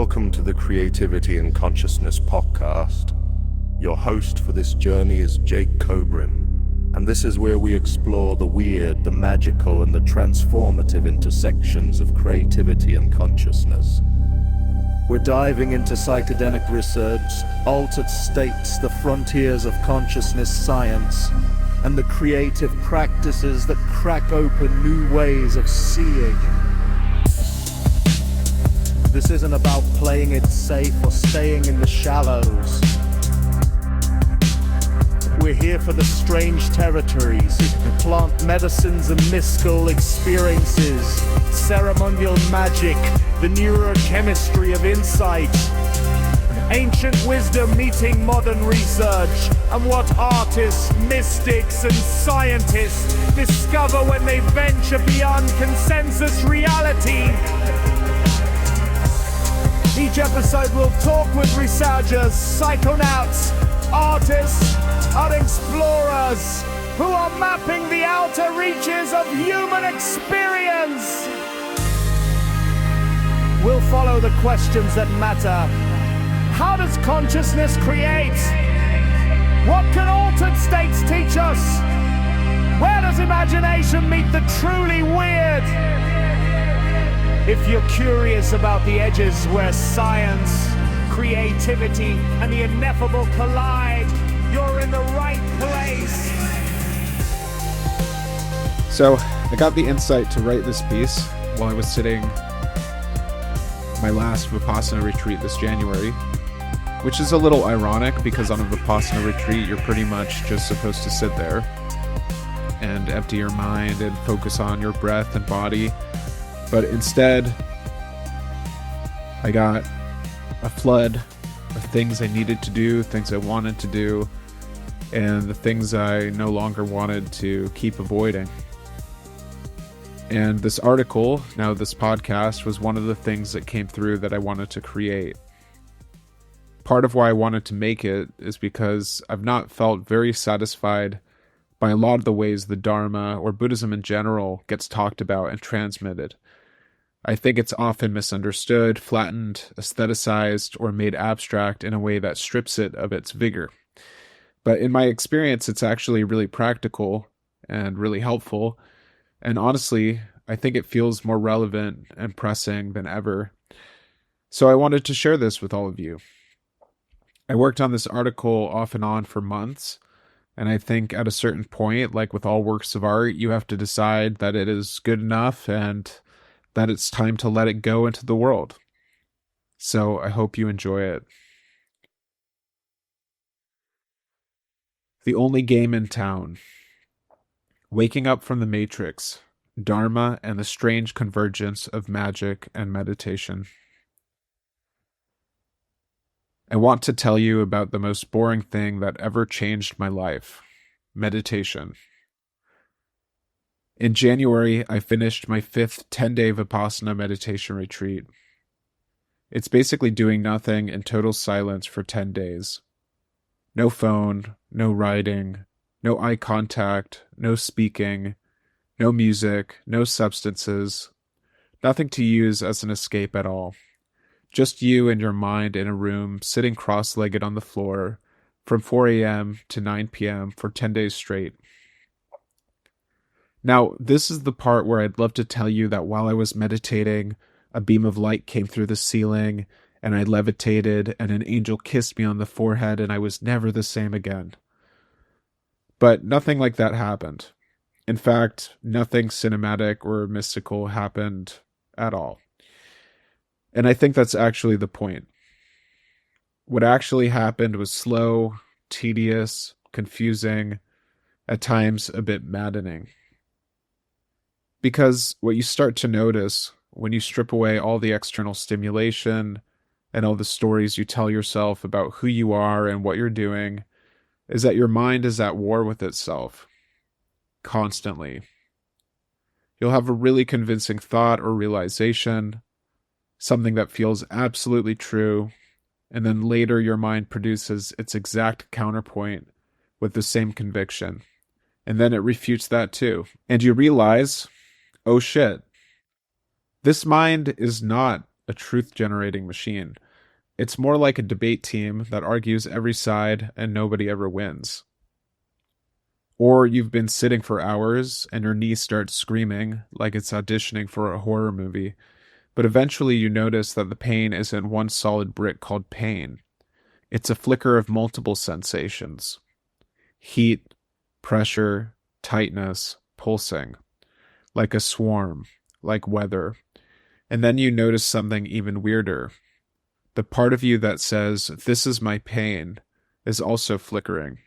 Welcome to the Creativity and Consciousness podcast. Your host for this journey is Jake Cobrin, and this is where we explore the weird, the magical, and the transformative intersections of creativity and consciousness. We're diving into psychedelic research, altered states, the frontiers of consciousness science, and the creative practices that crack open new ways of seeing. This isn't about playing it safe or staying in the shallows. We're here for the strange territories, plant medicines and mystical experiences, ceremonial magic, the neurochemistry of insight, ancient wisdom meeting modern research, and what artists, mystics, and scientists discover when they venture beyond consensus reality. Each episode will talk with researchers, psychonauts, artists, and explorers who are mapping the outer reaches of human experience. We'll follow the questions that matter. How does consciousness create? What can altered states teach us? Where does imagination meet the truly weird? If you're curious about the edges where science, creativity, and the ineffable collide, you're in the right place. So, I got the insight to write this piece while I was sitting my last Vipassana retreat this January, which is a little ironic because on a Vipassana retreat, you're pretty much just supposed to sit there and empty your mind and focus on your breath and body. But instead, I got a flood of things I needed to do, things I wanted to do, and the things I no longer wanted to keep avoiding. And this article, now this podcast, was one of the things that came through that I wanted to create. Part of why I wanted to make it is because I've not felt very satisfied by a lot of the ways the Dharma, or Buddhism in general, gets talked about and transmitted. I think it's often misunderstood, flattened, aestheticized, or made abstract in a way that strips it of its vigor. But in my experience, it's actually really practical and really helpful. And honestly, I think it feels more relevant and pressing than ever. So I wanted to share this with all of you. I worked on this article off and on for months. And I think at a certain point, like with all works of art, you have to decide that it is good enough and that it's time to let it go into the world. So I hope you enjoy it. The only game in town. Waking up from the Matrix. Dharma and the strange convergence of magic and meditation. I want to tell you about the most boring thing that ever changed my life. Meditation. In January, I finished my 5th 10-day Vipassana meditation retreat. It's basically doing nothing in total silence for 10 days. No phone, no writing, no eye contact, no speaking, no music, no substances, nothing to use as an escape at all. Just you and your mind in a room, sitting cross-legged on the floor from 4 a.m. to 9 p.m. for 10 days straight. Now, this is the part where I'd love to tell you that while I was meditating, a beam of light came through the ceiling, and I levitated, and an angel kissed me on the forehead, and I was never the same again. But nothing like that happened. In fact, nothing cinematic or mystical happened at all. And I think that's actually the point. What actually happened was slow, tedious, confusing, at times a bit maddening. Because what you start to notice when you strip away all the external stimulation and all the stories you tell yourself about who you are and what you're doing is that your mind is at war with itself. Constantly. You'll have a really convincing thought or realization, something that feels absolutely true, and then later your mind produces its exact counterpoint with the same conviction. And then it refutes that too. And you realize, oh shit, this mind is not a truth-generating machine. It's more like a debate team that argues every side and nobody ever wins. Or you've been sitting for hours and your knee starts screaming like it's auditioning for a horror movie, but eventually you notice that the pain isn't one solid brick called pain. It's a flicker of multiple sensations: heat, pressure, tightness, pulsing, like a swarm, like weather. And then you notice something even weirder. The part of you that says, "This is my pain," is also flickering.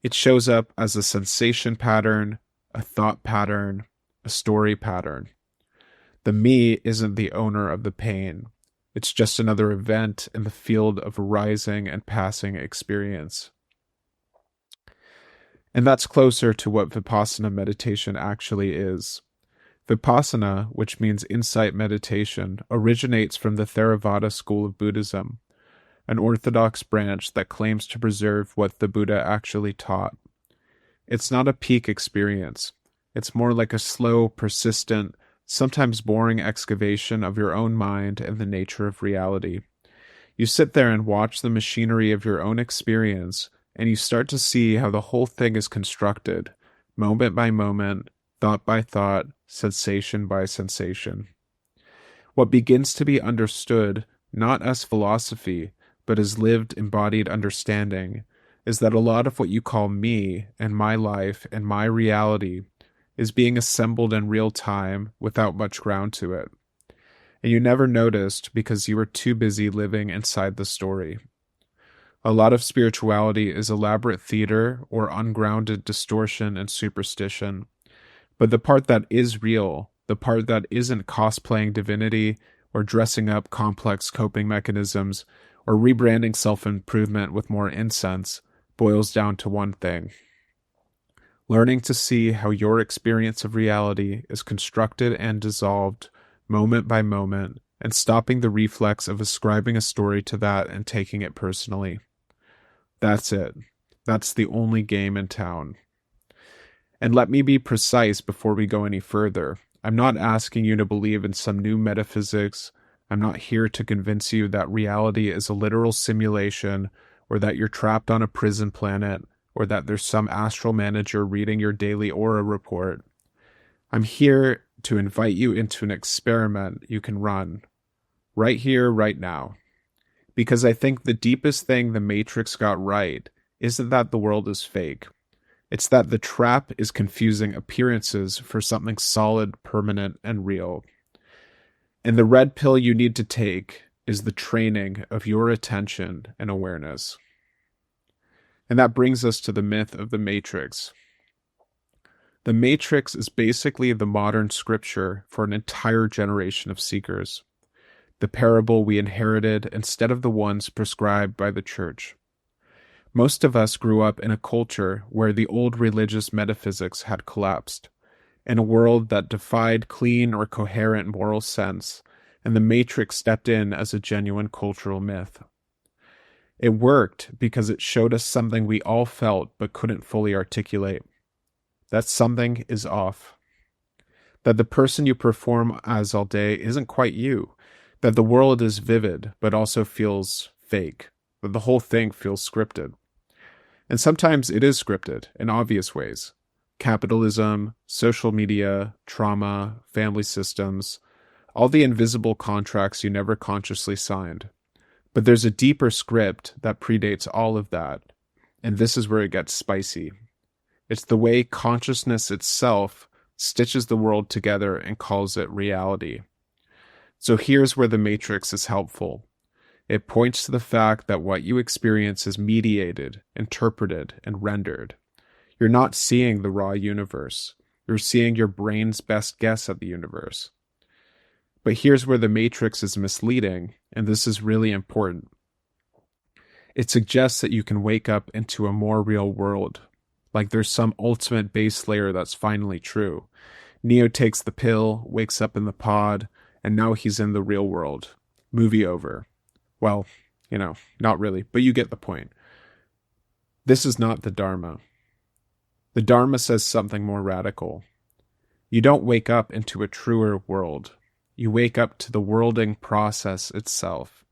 It shows up as a sensation pattern, a thought pattern, a story pattern. The me isn't the owner of the pain. It's just another event in the field of arising and passing experience. And that's closer to what Vipassana meditation actually is. Vipassana, which means insight meditation, originates from the Theravada school of Buddhism, an orthodox branch that claims to preserve what the Buddha actually taught. It's not a peak experience. It's more like a slow, persistent, sometimes boring excavation of your own mind and the nature of reality. You sit there and watch the machinery of your own experience, and you start to see how the whole thing is constructed, moment by moment, thought by thought, sensation by sensation. What begins to be understood, not as philosophy, but as lived embodied understanding, is that a lot of what you call me and my life and my reality is being assembled in real time without much ground to it. And you never noticed because you were too busy living inside the story. A lot of spirituality is elaborate theater or ungrounded distortion and superstition. But the part that is real, the part that isn't cosplaying divinity or dressing up complex coping mechanisms or rebranding self-improvement with more incense, boils down to one thing: learning to see how your experience of reality is constructed and dissolved moment by moment, and stopping the reflex of ascribing a story to that and taking it personally. That's it. That's the only game in town. And let me be precise before we go any further. I'm not asking you to believe in some new metaphysics. I'm not here to convince you that reality is a literal simulation, or that you're trapped on a prison planet, or that there's some astral manager reading your daily aura report. I'm here to invite you into an experiment you can run, right here, right now. Because I think the deepest thing the Matrix got right isn't that the world is fake. It's that the trap is confusing appearances for something solid, permanent, and real. And the red pill you need to take is the training of your attention and awareness. And that brings us to the myth of the Matrix. The Matrix is basically the modern scripture for an entire generation of seekers. The parable we inherited instead of the ones prescribed by the church. Most of us grew up in a culture where the old religious metaphysics had collapsed, in a world that defied clean or coherent moral sense, and the Matrix stepped in as a genuine cultural myth. It worked because it showed us something we all felt but couldn't fully articulate. That something is off. That the person you perform as all day isn't quite you. That the world is vivid but also feels fake. That the whole thing feels scripted. And sometimes it is scripted in obvious ways. Capitalism, social media, trauma, family systems, all the invisible contracts you never consciously signed. But there's a deeper script that predates all of that, and this is where it gets spicy. It's the way consciousness itself stitches the world together and calls it reality. So here's where the Matrix is helpful. It points to the fact that what you experience is mediated, interpreted, and rendered. You're not seeing the raw universe. You're seeing your brain's best guess at the universe. But here's where the Matrix is misleading, and this is really important. It suggests that you can wake up into a more real world, like there's some ultimate base layer that's finally true. Neo takes the pill, wakes up in the pod, and now he's in the real world. Movie over. Well, not really, but you get the point. This is not the Dharma. The Dharma says something more radical. You don't wake up into a truer world. You wake up to the worlding process itself.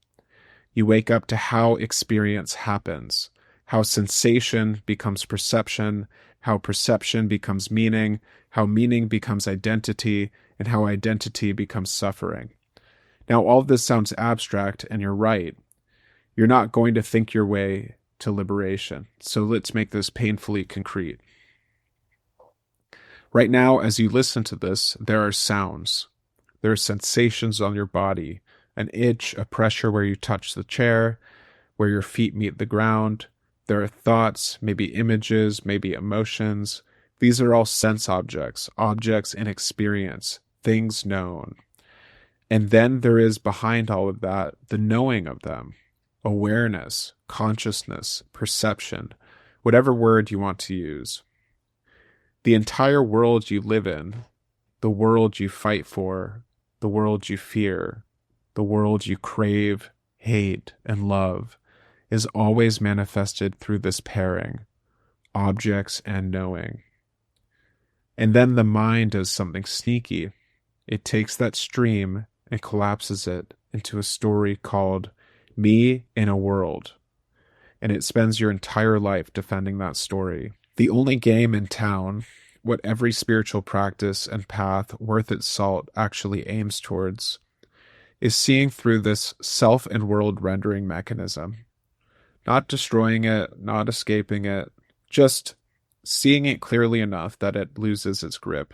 You wake up to how experience happens, how sensation becomes perception, how perception becomes meaning, how meaning becomes identity, and how identity becomes suffering. Now, all of this sounds abstract, and you're right. You're not going to think your way to liberation. So let's make this painfully concrete. Right now, as you listen to this, there are sounds. There are sensations on your body, an itch, a pressure where you touch the chair, where your feet meet the ground. There are thoughts, maybe images, maybe emotions. These are all sense objects, objects in experience, things known. And then there is behind all of that, the knowing of them, awareness, consciousness, perception, whatever word you want to use. The entire world you live in, the world you fight for, the world you fear, the world you crave, hate, and love, is always manifested through this pairing, objects and knowing. And then the mind does something sneaky. It takes that stream and collapses it into a story called Me in a World. And it spends your entire life defending that story. The only game in town, what every spiritual practice and path worth its salt actually aims towards, is seeing through this self and world rendering mechanism. Not destroying it, not escaping it, just seeing it clearly enough that it loses its grip.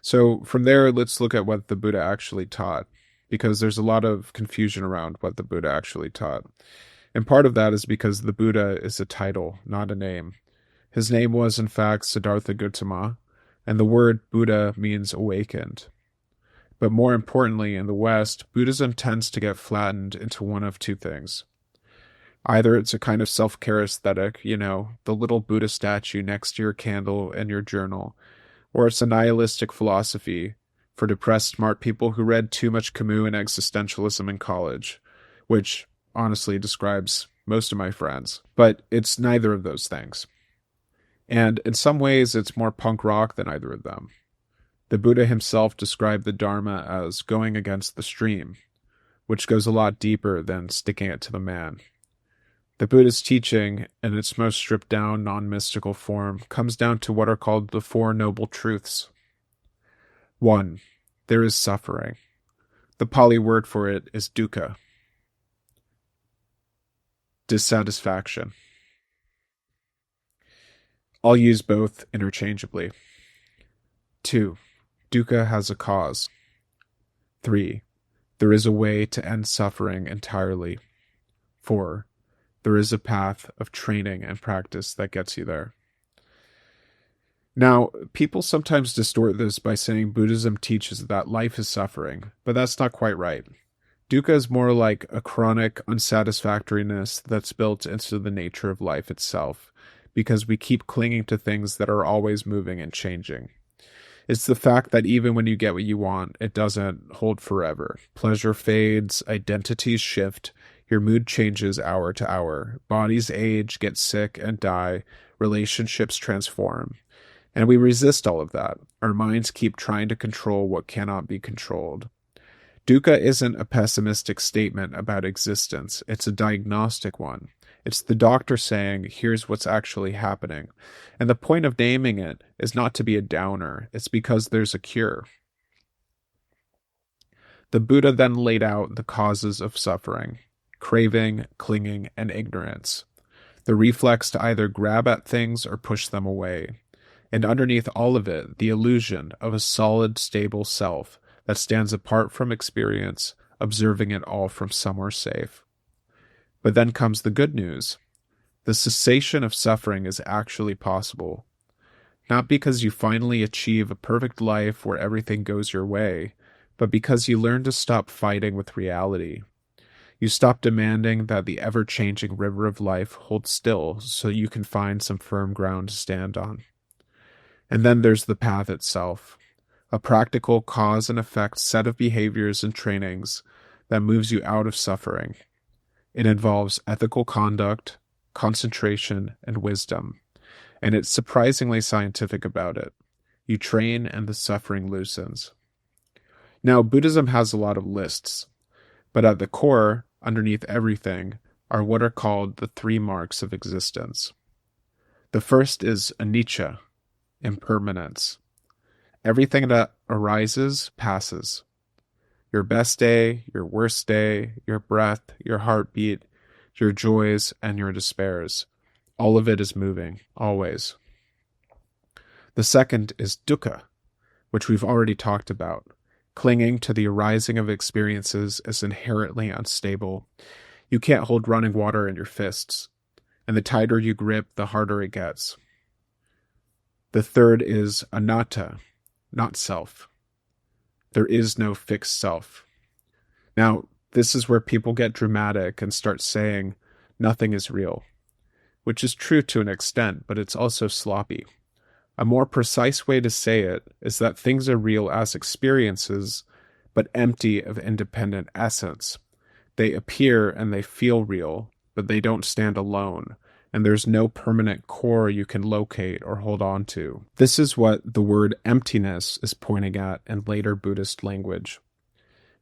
So from there, let's look at what the Buddha actually taught, because there's a lot of confusion around what the Buddha actually taught. And part of that is because the Buddha is a title, not a name. His name was, in fact, Siddhartha Gautama, and the word Buddha means awakened. But more importantly, in the West, Buddhism tends to get flattened into one of two things. Either it's a kind of self-care aesthetic, the little Buddha statue next to your candle and your journal, or it's a nihilistic philosophy for depressed smart people who read too much Camus and existentialism in college, which honestly describes most of my friends. But it's neither of those things. And in some ways, it's more punk rock than either of them. The Buddha himself described the Dharma as going against the stream, which goes a lot deeper than sticking it to the man. The Buddha's teaching, in its most stripped down, non-mystical form, comes down to what are called the Four Noble Truths. 1. There is suffering. The Pali word for it is dukkha. Dissatisfaction. I'll use both interchangeably. 2. Dukkha has a cause. 3. There is a way to end suffering entirely. 4. There is a path of training and practice that gets you there. Now, people sometimes distort this by saying Buddhism teaches that life is suffering, but that's not quite right. Dukkha is more like a chronic unsatisfactoriness that's built into the nature of life itself, because we keep clinging to things that are always moving and changing. It's the fact that even when you get what you want, it doesn't hold forever. Pleasure fades, identities shift, your mood changes hour to hour, bodies age, get sick, and die, relationships transform. And we resist all of that. Our minds keep trying to control what cannot be controlled. Dukkha isn't a pessimistic statement about existence, it's a diagnostic one. It's the doctor saying, here's what's actually happening. And the point of naming it is not to be a downer, it's because there's a cure. The Buddha then laid out the causes of suffering: craving, clinging, and ignorance. The reflex to either grab at things or push them away. And underneath all of it, the illusion of a solid, stable self that stands apart from experience, observing it all from somewhere safe. But then comes the good news. The cessation of suffering is actually possible. Not because you finally achieve a perfect life where everything goes your way, but because you learn to stop fighting with reality. You stop demanding that the ever-changing river of life hold still so you can find some firm ground to stand on. And then there's the path itself, a practical cause and effect set of behaviors and trainings that moves you out of suffering. It involves ethical conduct, concentration, and wisdom, and it's surprisingly scientific about it. You train and the suffering loosens. Now, Buddhism has a lot of lists, but at the core, underneath everything, are what are called the three marks of existence. The first is anicca, impermanence. Everything that arises passes. Your best day, your worst day, your breath, your heartbeat, your joys, and your despairs. All of it is moving, always. The second is dukkha, which we've already talked about. Clinging to the arising of experiences is inherently unstable. You can't hold running water in your fists, and the tighter you grip, the harder it gets. The third is anatta, not self. There is no fixed self. Now, this is where people get dramatic and start saying nothing is real, which is true to an extent, but it's also sloppy. A more precise way to say it is that things are real as experiences, but empty of independent essence. They appear and they feel real, but they don't stand alone, and there's no permanent core you can locate or hold on to. This is what the word emptiness is pointing at in later Buddhist language.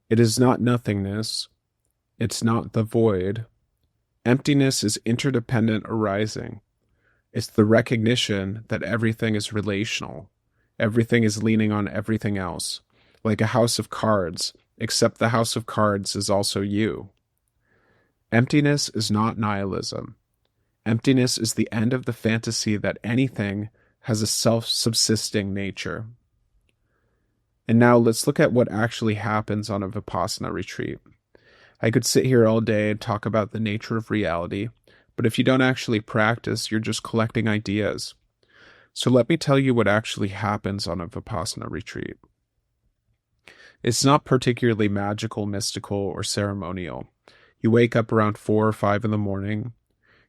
It is not nothingness. It's not the void. Emptiness is interdependent arising. It's the recognition that everything is relational. Everything is leaning on everything else, like a house of cards, except the house of cards is also you. Emptiness is not nihilism. Emptiness is the end of the fantasy that anything has a self-subsisting nature. And now let's look at what actually happens on a Vipassana retreat. I could sit here all day and talk about the nature of reality, but if you don't actually practice, you're just collecting ideas. So let me tell you what actually happens on a Vipassana retreat. It's not particularly magical, mystical, or ceremonial. You wake up around 4 or 5 in the morning.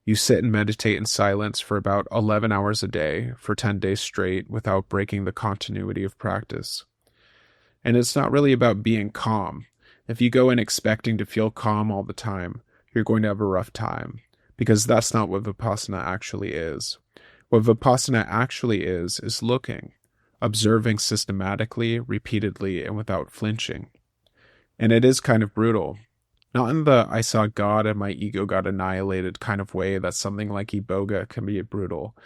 You sit and meditate in silence for about 11 hours a day for 10 days straight without breaking the continuity of practice. And it's not really about being calm. If you go in expecting to feel calm all the time, you're going to have a rough time, because that's not what Vipassana actually is. What Vipassana actually is looking, observing systematically, repeatedly, and without flinching. And it is kind of brutal. Not in the I saw God and my ego got annihilated kind of way that something like iboga can be brutal.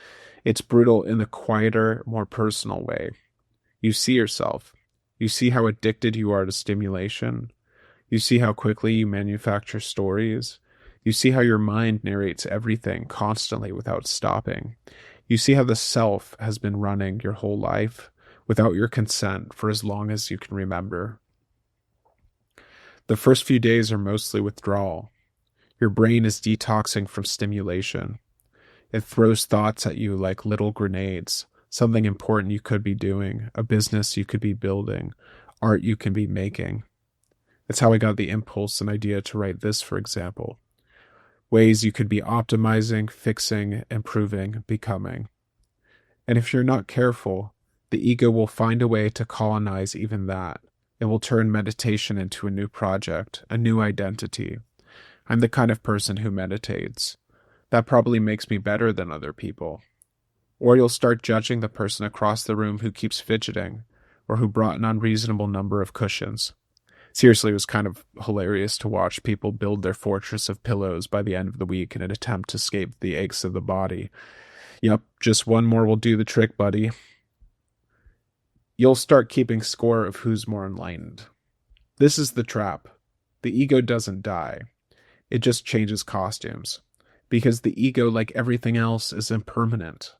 It's brutal in the quieter, more personal way. You see yourself. You see how addicted you are to stimulation. You see how quickly you manufacture stories. You see how your mind narrates everything constantly without stopping. You see how the self has been running your whole life without your consent for as long as you can remember. The first few days are mostly withdrawal. Your brain is detoxing from stimulation. It throws thoughts at you like little grenades, something important you could be doing, a business you could be building, art you can be making. That's how I got the impulse and idea to write this, for example. Ways you could be optimizing, fixing, improving, becoming. And if you're not careful, the ego will find a way to colonize even that. It will turn meditation into a new project, a new identity. I'm the kind of person who meditates. That probably makes me better than other people. Or you'll start judging the person across the room who keeps fidgeting, or who brought an unreasonable number of cushions. Seriously, it was kind of hilarious to watch people build their fortress of pillows by the end of the week in an attempt to escape the aches of the body. Yep, just one more will do the trick, buddy. You'll start keeping score of who's more enlightened. This is the trap. The ego doesn't die. It just changes costumes. Because the ego, like everything else, is impermanent.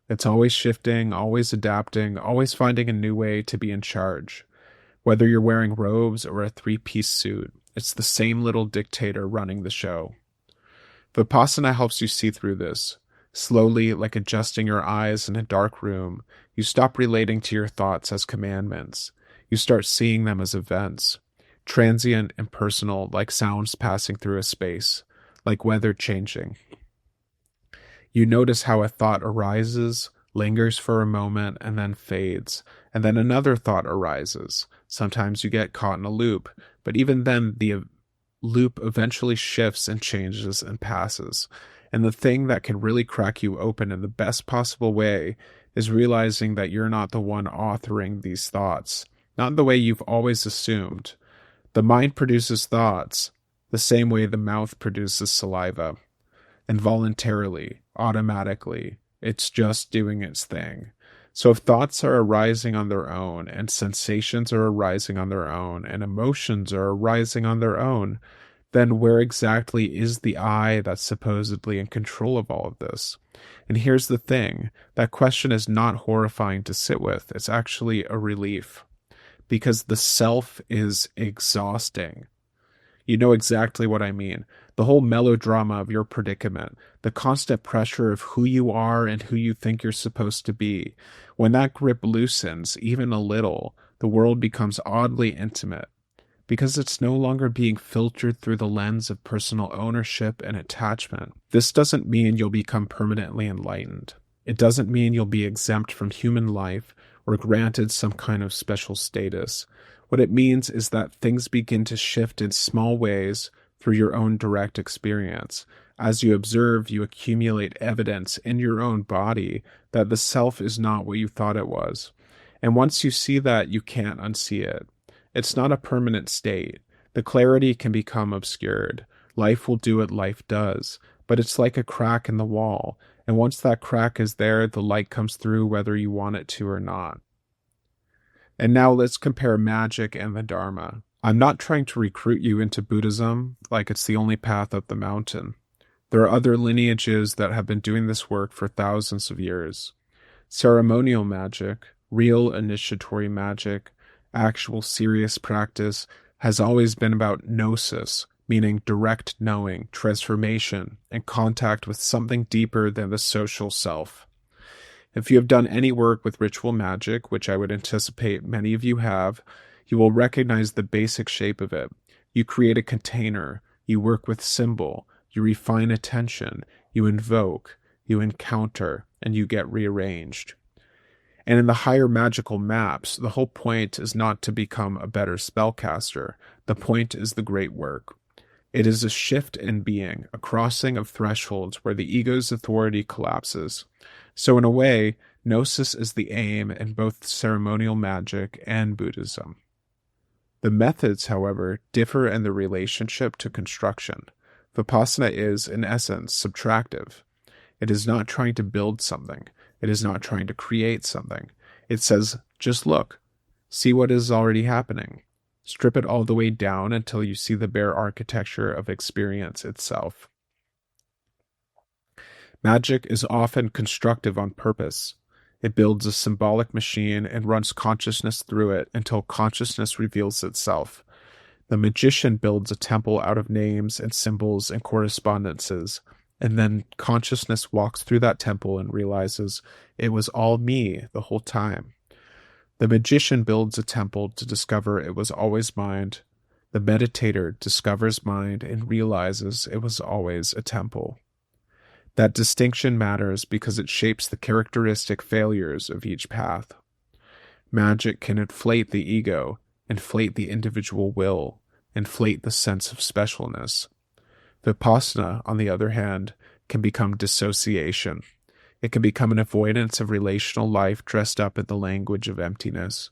It's always shifting, always adapting, always finding a new way to be in charge. Whether you're wearing robes or a 3-piece suit, it's the same little dictator running the show. Vipassana helps you see through this. Slowly, like adjusting your eyes in a dark room, you stop relating to your thoughts as commandments. You start seeing them as events. Transient, impersonal, like sounds passing through a space, like weather changing. You notice how a thought arises, lingers for a moment, and then fades, and then another thought arises. Sometimes you get caught in a loop, but even then the loop eventually shifts and changes and passes. And the thing that can really crack you open in the best possible way is realizing that you're not the one authoring these thoughts. not the way you've always assumed. The mind produces thoughts the same way the mouth produces saliva, involuntarily, automatically. It's just doing its thing. So if thoughts are arising on their own, and sensations are arising on their own, and emotions are arising on their own, then where exactly is the I that's supposedly in control of all of this? And here's the thing, that question is not horrifying to sit with. It's actually a relief, because the self is exhausting. You know exactly what I mean. The whole melodrama of your predicament, the constant pressure of who you are and who you think you're supposed to be. When that grip loosens, even a little, the world becomes oddly intimate, because it's no longer being filtered through the lens of personal ownership and attachment. This doesn't mean you'll become permanently enlightened. It doesn't mean you'll be exempt from human life or granted some kind of special status. What it means is that things begin to shift in small ways through your own direct experience. As you observe, you accumulate evidence in your own body that the self is not what you thought it was. And once you see that, you can't unsee it. It's not a permanent state. The clarity can become obscured. Life will do what life does, but it's like a crack in the wall. And once that crack is there, the light comes through whether you want it to or not. And now let's compare Magick and the Dharma. I'm not trying to recruit you into Buddhism like it's the only path up the mountain. There are other lineages that have been doing this work for thousands of years. Ceremonial magic, real initiatory magic, actual serious practice has always been about gnosis, meaning direct knowing, transformation, and contact with something deeper than the social self. If you have done any work with ritual magic, which I would anticipate many of you have, you will recognize the basic shape of it. You create a container, you work with symbol, you refine attention, you invoke, you encounter, and you get rearranged. And in the higher magical maps, the whole point is not to become a better spellcaster. The point is the great work. It is a shift in being, a crossing of thresholds where the ego's authority collapses. So in a way, gnosis is the aim in both ceremonial magic and Buddhism. The methods, however, differ in the relationship to construction. Vipassana is, in essence, subtractive. It is not trying to build something. It is not trying to create something. It says, just look. See what is already happening. Strip it all the way down until you see the bare architecture of experience itself. Magic is often constructive on purpose. It builds a symbolic machine and runs consciousness through it until consciousness reveals itself. The magician builds a temple out of names and symbols and correspondences, and then consciousness walks through that temple and realizes it was all me the whole time. The magician builds a temple to discover it was always mind. The meditator discovers mind and realizes it was always a temple. That distinction matters because it shapes the characteristic failures of each path. Magic can inflate the ego, inflate the individual will, inflate the sense of specialness. Vipassana, on the other hand, can become dissociation. It can become an avoidance of relational life dressed up in the language of emptiness.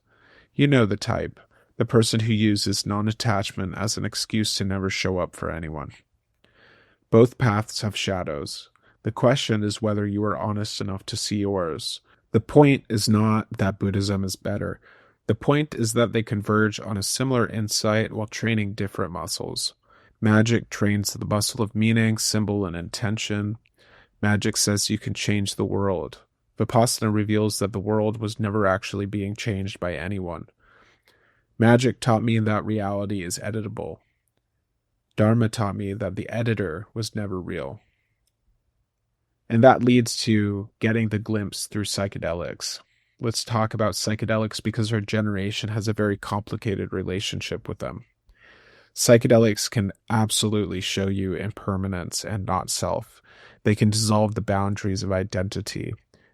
You know the type, the person who uses non-attachment as an excuse to never show up for anyone. Both paths have shadows. The question is whether you are honest enough to see yours. The point is not that Buddhism is better. The point is that they converge on a similar insight while training different muscles. Magic trains the muscle of meaning, symbol, and intention. Magic says you can change the world. Vipassana reveals that the world was never actually being changed by anyone. Magic taught me that reality is editable. Dharma taught me that the editor was never real. And that leads to getting the glimpse through psychedelics. Let's talk about psychedelics because our generation has a very complicated relationship with them. Psychedelics can absolutely show you impermanence and not self. They can dissolve the boundaries of identity.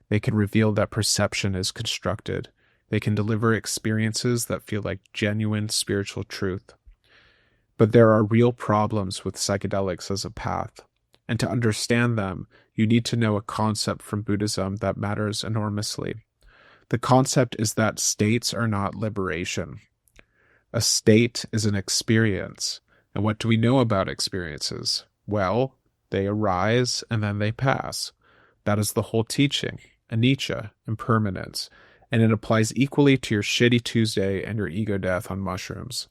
They can reveal that perception is constructed. They can deliver experiences that feel like genuine spiritual truth. But there are real problems with psychedelics as a path. And to understand them, you need to know a concept from Buddhism that matters enormously. The concept is that states are not liberation. A state is an experience. And what do we know about experiences? Well, they arise and then they pass. That is the whole teaching, anicca, impermanence, and it applies equally to your shitty Tuesday and your ego death on mushrooms.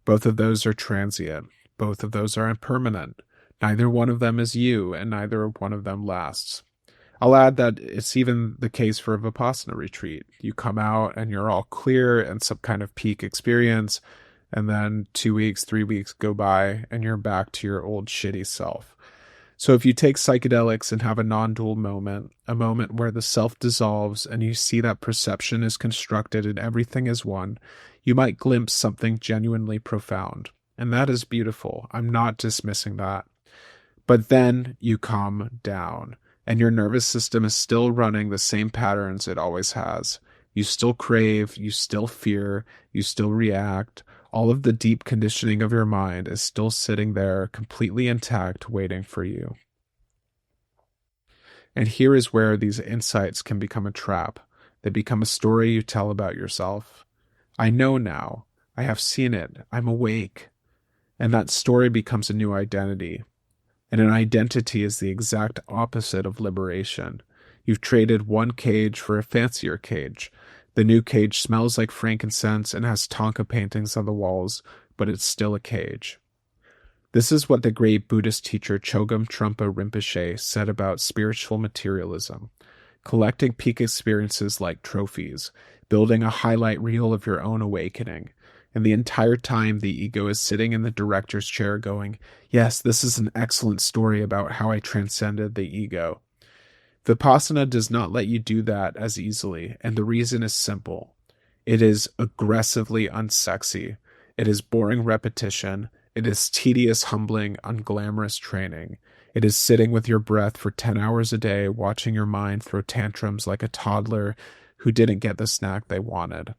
Both of those are transient. Both of those are impermanent. Neither one of them is you, and neither one of them lasts. I'll add that it's even the case for a Vipassana retreat. You come out and you're all clear and some kind of peak experience, and then 2 weeks, 3 weeks go by, and you're back to your old shitty self. So if you take psychedelics and have a non-dual moment, a moment where the self dissolves and you see that perception is constructed and everything is one, you might glimpse something genuinely profound. And that is beautiful. I'm not dismissing that. But then you calm down, and your nervous system is still running the same patterns it always has. You still crave, you still fear, you still react. All of the deep conditioning of your mind is still sitting there, completely intact, waiting for you. And here is where these insights can become a trap. They become a story you tell about yourself. I know now. I have seen it. I'm awake. And that story becomes a new identity. And an identity is the exact opposite of liberation. You've traded one cage for a fancier cage. The new cage smells like frankincense and has Tonka paintings on the walls, but it's still a cage. This is what the great Buddhist teacher Chogyam Trungpa Rinpoche said about spiritual materialism. Collecting peak experiences like trophies, building a highlight reel of your own awakening. And the entire time the ego is sitting in the director's chair going, yes, this is an excellent story about how I transcended the ego. Vipassana does not let you do that as easily, and the reason is simple. It is aggressively unsexy. It is boring repetition. It is tedious, humbling, unglamorous training. It is sitting with your breath for 10 hours a day, watching your mind throw tantrums like a toddler who didn't get the snack they wanted.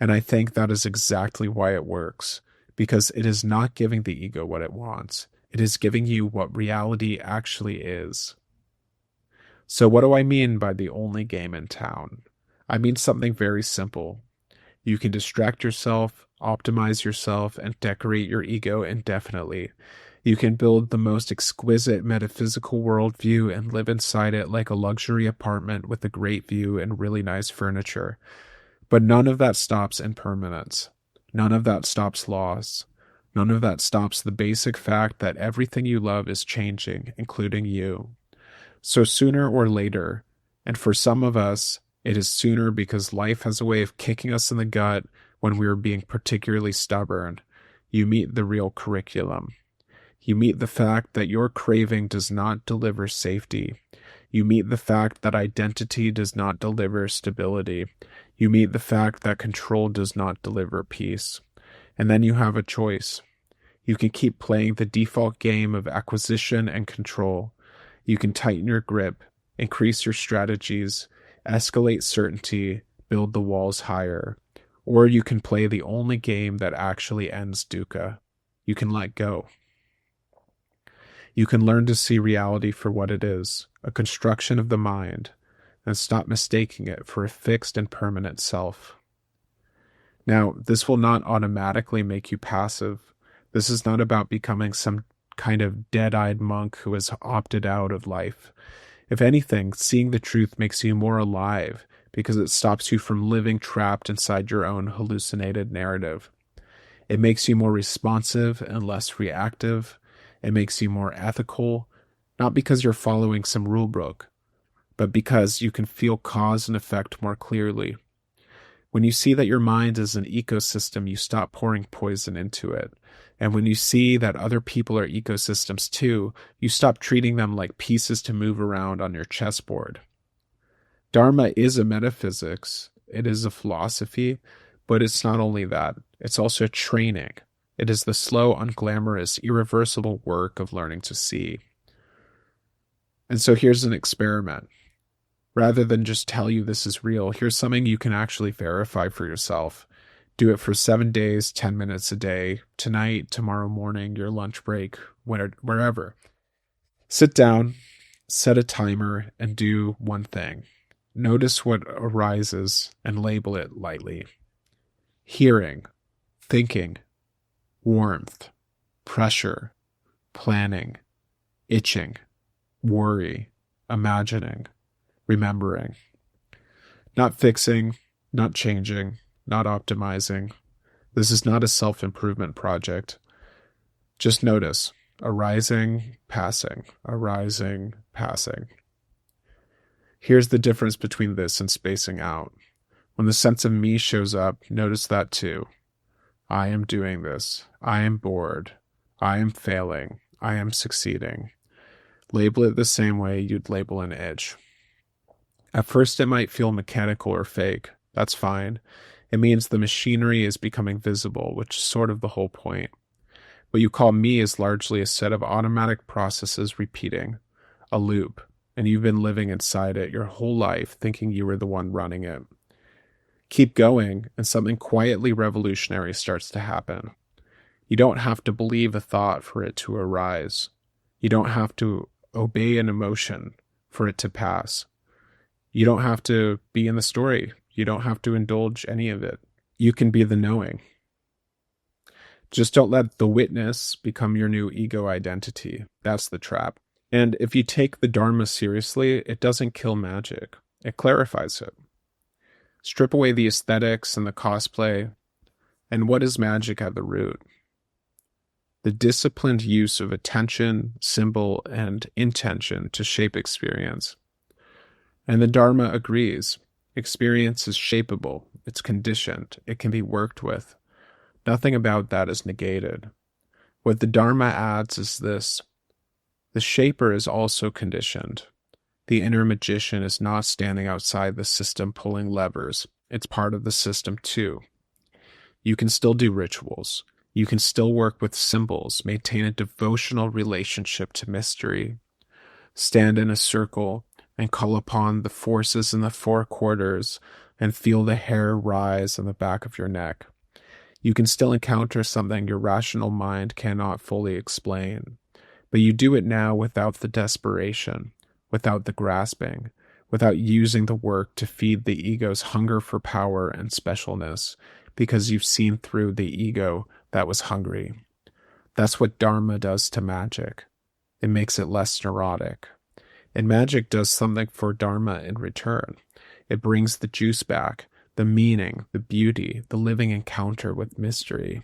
And I think that is exactly why it works, because it is not giving the ego what it wants. It is giving you what reality actually is. So what do I mean by the only game in town? I mean something very simple. You can distract yourself, optimize yourself, and decorate your ego indefinitely. You can build the most exquisite metaphysical worldview and live inside it like a luxury apartment with a great view and really nice furniture. But none of that stops impermanence. None of that stops loss. None of that stops the basic fact that everything you love is changing, including you. So sooner or later, and for some of us, it is sooner because life has a way of kicking us in the gut when we are being particularly stubborn, you meet the real curriculum. You meet the fact that your craving does not deliver safety. You meet the fact that identity does not deliver stability. You meet the fact that control does not deliver peace. And then you have a choice. You can keep playing the default game of acquisition and control. You can tighten your grip, increase your strategies, escalate certainty, build the walls higher. Or you can play the only game that actually ends dukkha. You can let go. You can learn to see reality for what it is, a construction of the mind, and stop mistaking it for a fixed and permanent self. Now, this will not automatically make you passive. This is not about becoming some kind of dead-eyed monk who has opted out of life. If anything, seeing the truth makes you more alive because it stops you from living trapped inside your own hallucinated narrative. It makes you more responsive and less reactive. It makes you more ethical, not because you're following some rule book, but because you can feel cause and effect more clearly. When you see that your mind is an ecosystem, you stop pouring poison into it. And when you see that other people are ecosystems too, you stop treating them like pieces to move around on your chessboard. Dharma is a metaphysics, it is a philosophy, but it's not only that, it's also training. It is the slow, unglamorous, irreversible work of learning to see. And so here's an experiment. Rather than just tell you this is real, here's something you can actually verify for yourself. Do it for 7 days, 10 minutes a day, tonight, tomorrow morning, your lunch break, wherever. Sit down, set a timer, and do one thing. Notice what arises and label it lightly. Hearing, thinking, warmth, pressure, planning, itching, worry, imagining, remembering. Not fixing, not changing, not optimizing. This is not a self-improvement project. Just notice, arising, passing, arising, passing. Here's the difference between this and spacing out. When the sense of me shows up, notice that too. I am doing this. I am bored. I am failing. I am succeeding. Label it the same way you'd label an itch. At first, it might feel mechanical or fake. That's fine. It means the machinery is becoming visible, which is sort of the whole point. What you call me is largely a set of automatic processes repeating, a loop, and you've been living inside it your whole life thinking you were the one running it. Keep going, and something quietly revolutionary starts to happen. You don't have to believe a thought for it to arise. You don't have to obey an emotion for it to pass. You don't have to be in the story. You don't have to indulge any of it. You can be the knowing. Just don't let the witness become your new ego identity. That's the trap. And if you take the Dharma seriously, it doesn't kill magic. It clarifies it. Strip away the aesthetics and the cosplay. And what is magic at the root? The disciplined use of attention, symbol, and intention to shape experience. And the Dharma agrees. Experience is shapeable. It's conditioned. It can be worked with. Nothing about that is negated. What the Dharma adds is this. The shaper is also conditioned. The inner magician is not standing outside the system pulling levers. It's part of the system too. You can still do rituals. You can still work with symbols, maintain a devotional relationship to mystery. Stand in a circle and call upon the forces in the four quarters and feel the hair rise on the back of your neck. You can still encounter something your rational mind cannot fully explain, but you do it now without the desperation, without the grasping, without using the work to feed the ego's hunger for power and specialness, because you've seen through the ego that was hungry. That's what Dharma does to magic. It makes it less neurotic. And magic does something for Dharma in return. It brings the juice back, the meaning, the beauty, the living encounter with mystery.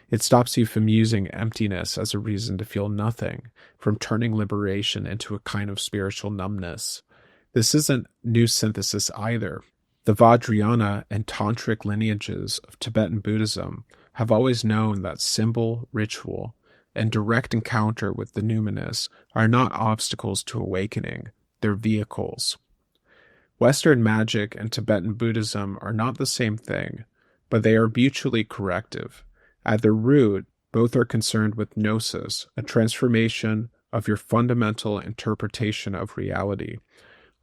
It stops you from using emptiness as a reason to feel nothing, from turning liberation into a kind of spiritual numbness. This isn't new synthesis either. The Vajrayana and Tantric lineages of Tibetan Buddhism have always known that symbol, ritual, and direct encounter with the numinous are not obstacles to awakening, they're vehicles. Western magic and Tibetan Buddhism are not the same thing, but they are mutually corrective. At their root, both are concerned with gnosis, a transformation of your fundamental interpretation of reality,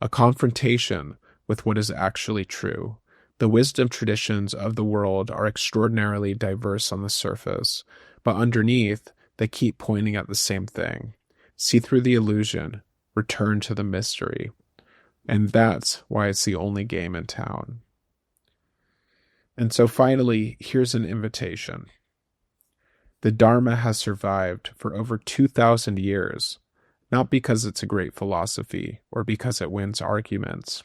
a confrontation with what is actually true. The wisdom traditions of the world are extraordinarily diverse on the surface, but underneath, they keep pointing at the same thing. See through the illusion, return to the mystery. And that's why it's the only game in town. And so finally, here's an invitation. The Dharma has survived for over 2,000 years, not because it's a great philosophy or because it wins arguments.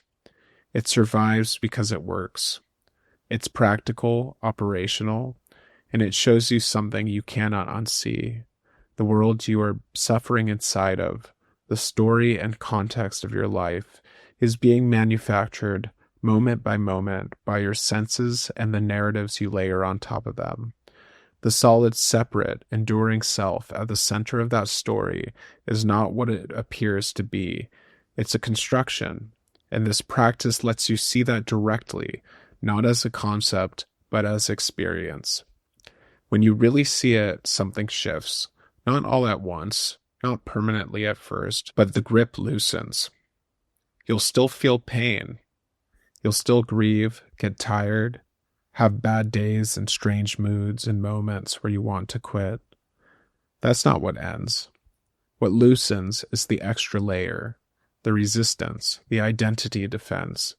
It survives because it works. It's practical, operational, and it shows you something you cannot unsee. The world you are suffering inside of, the story and context of your life, is being manufactured moment by moment by your senses and the narratives you layer on top of them. The solid, separate, enduring self at the center of that story is not what it appears to be. It's a construction, and this practice lets you see that directly, not as a concept, but as experience. When you really see it, something shifts. Not all at once, not permanently at first, but the grip loosens. You'll still feel pain. You'll still grieve, get tired, have bad days and strange moods and moments where you want to quit. That's not what ends. What loosens is the extra layer, the resistance, the identity defense,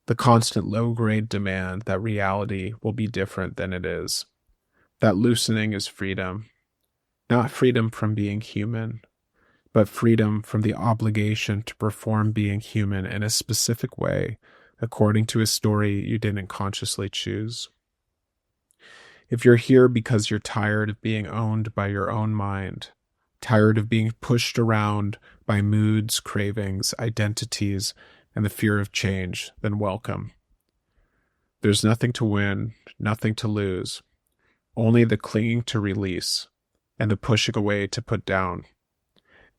the constant low-grade demand that reality will be different than it is. That loosening is freedom, not freedom from being human, but freedom from the obligation to perform being human in a specific way according to a story you didn't consciously choose. If you're here because you're tired of being owned by your own mind, tired of being pushed around by moods, cravings, identities, and the fear of change, then welcome. There's nothing to win, nothing to lose, only the clinging to release and the pushing away to put down,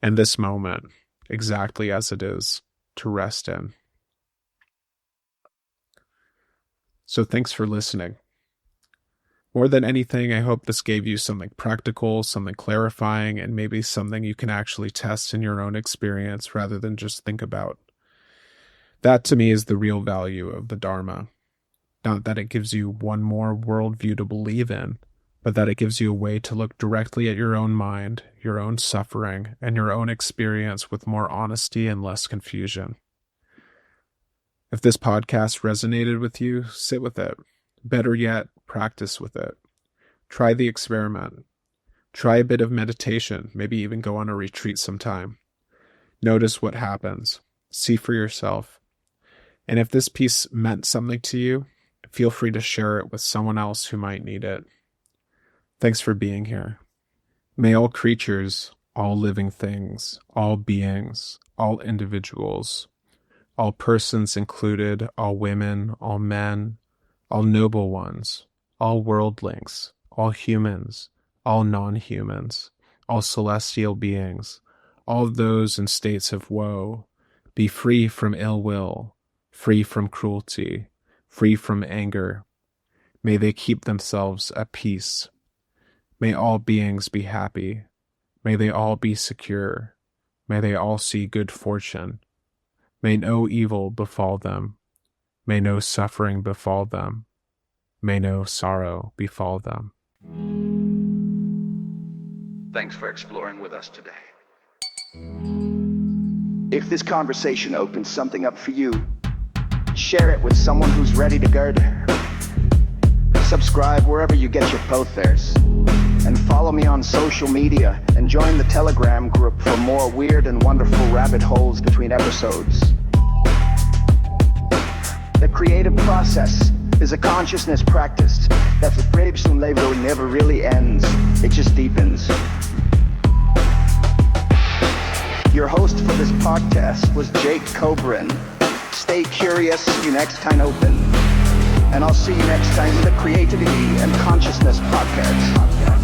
and this moment, exactly as it is, to rest in. So thanks for listening. More than anything, I hope this gave you something practical, something clarifying, and maybe something you can actually test in your own experience rather than just think about. That to me is the real value of the Dharma. Not that it gives you one more worldview to believe in, but that it gives you a way to look directly at your own mind, your own suffering, and your own experience with more honesty and less confusion. If this podcast resonated with you, sit with it. Better yet, practice with it. Try the experiment. Try a bit of meditation, maybe even go on a retreat sometime. Notice what happens. See for yourself. And if this piece meant something to you, feel free to share it with someone else who might need it. Thanks for being here. May all creatures, all living things, all beings, all individuals, all persons included, all women, all men, all noble ones, all worldlings, all humans, all non-humans, all celestial beings, all those in states of woe, be free from ill will, free from cruelty, free from anger. May they keep themselves at peace. May all beings be happy. May they all be secure. May they all see good fortune. May no evil befall them. May no suffering befall them. May no sorrow befall them. Thanks for exploring with us today. If this conversation opens something up for you, share it with someone who's ready to guard her. Subscribe wherever you get your pothers. And follow me on social media and join the Telegram group for more weird and wonderful rabbit holes between episodes. The creative process is a consciousness practice that never really ends. It just deepens. Your host for this podcast was Jake Cobrin. Stay curious, see you next time open. And I'll see you next time with the Creativity and Consciousness Podcast.